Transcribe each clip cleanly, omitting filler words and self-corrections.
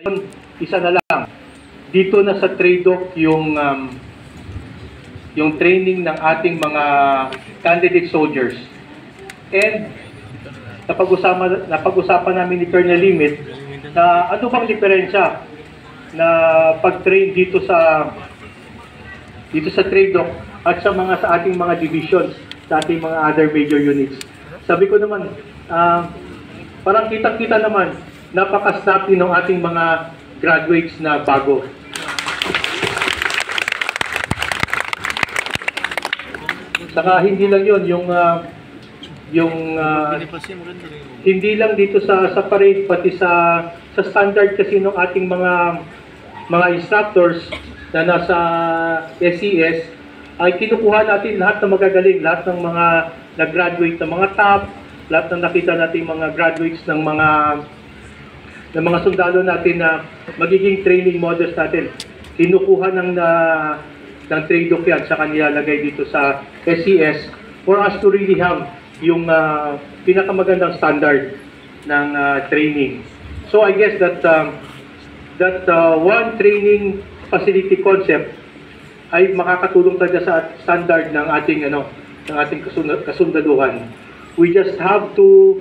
Ayun, isa na lang. Dito na sa TRADOC yung training ng ating mga candidate soldiers. And napag-usapan namin ni Colonel Limit na ano bang diferensya na pag-train dito sa TRADOC at sa ating mga divisions, sa ating mga other major units. Sabi ko naman, parang kitang-kita naman, napaka-snappy ng ating mga graduates na bago. Saka hindi lang yun, hindi lang dito sa parade, pati sa standard kasi ng ating mga instructors na nasa SES, ay kinukuha natin lahat ng magagaling, lahat ng mga nag-graduate ng mga top, lahat ng nakita natin mga graduates ng mga sundalo natin na magiging training models natin. Kinukuha ng TRADOC yan, saka nilalagay dito sa SES for us to really have yung pinakamagandang standard ng training. So I guess that one training facility concept ay makakatulong talaga sa standard ng ating kasundaluhan. We just have to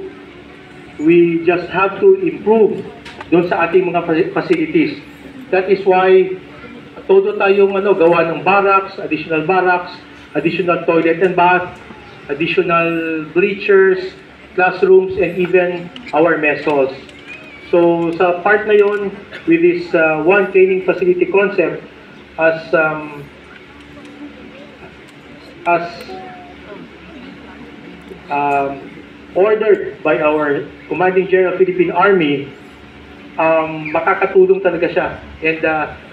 improve doon sa ating mga facilities. That is why todo tayong gawa ng barracks, additional toilet and bath, additional bleachers, classrooms, and even our mess halls. So sa part na yon, with this one training facility concept, as ordered by our Commanding General Philippine Army, makakatulong talaga siya. And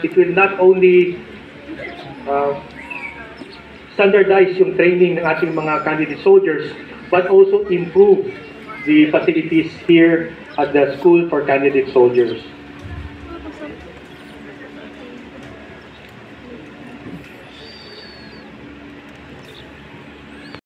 it will not only standardize yung training ng ating mga candidate soldiers, but also improve the facilities here at the School for Candidate Soldiers.